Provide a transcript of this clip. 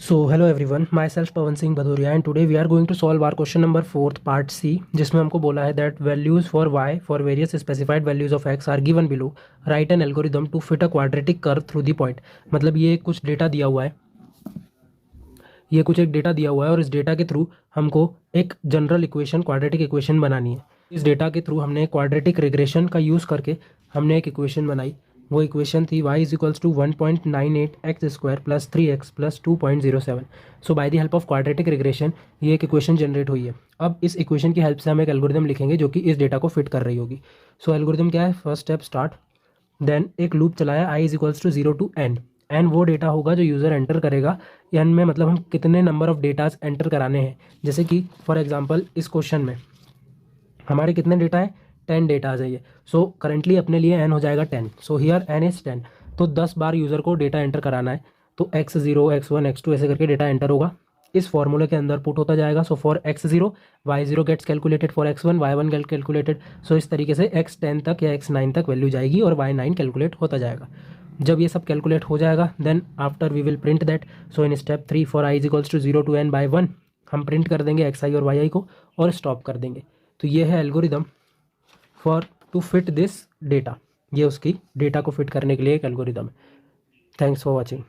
So hello everyone, myself Pawan Singh Bhadoria and today we are going to solve our question number 4th part C जिसमें हमको बोला है that values for y for various specified values of x are given below. Write an algorithm to fit a quadratic curve through the point. मतलब ये कुछ data दिया हुआ है, ये कुछ एक डेटा दिया हुआ है और इस डेटा के थ्रू हमको एक जनरल इक्वेशन क्वाड्रेटिक इक्वेशन बनानी है। इस डेटा के थ्रू हमने क्वाड्रेटिक रिग्रेशन का यूज़ करके हमने एक इक्वेशन बनाई। वो इक्वेशन थी y is equals to 1.98 x square plus 3x plus 2.07। So by the help of quadratic regression ये एक इक्वेशन जनरेट हुई है। अब इस इक्वेशन की हेल्प से हम एक एल्गोरिदम लिखेंगे जो कि इस डेटा को फिट कर रही होगी। सो एल्गोरिदम क्या है? फर्स्ट स्टेप स्टार्ट, देन एक लूप चलाया i is equals to 0 to n। N वो डेटा होगा जो यूज़र एंटर करेगा। एन में मतलब हम कितने नंबर ऑफ डेटाज एंटर कराने हैं। जैसे कि फॉर एग्जांपल इस क्वेश्चन में हमारे कितने डेटा है? 10 डेटाज है ये। सो करेंटली अपने लिए एन हो जाएगा 10। So here n is 10। तो 10 बार यूज़र को डेटा एंटर कराना है। तो x0 x1 x2 ऐसे करके डेटा एंटर होगा, इस फॉर्मूले के अंदर पुट होता जाएगा। So for x0 y0 gets calculated, for x1 y1 get calculated. So इस तरीके से x10 तक या x9 तक वैल्यू जाएगी और y9 कैलकुलेट होता जाएगा। जब ये सब कैलकुलेट हो जाएगा then after we will print that. So in step 3 for i is equals to 0 to n by 1 हम प्रिंट कर देंगे xi और yi को और स्टॉप कर देंगे। तो ये है algorithm for to fit this data. ये उसकी डेटा को फिट करने के लिए एक एल्गोरिदम है। Thanks for watching.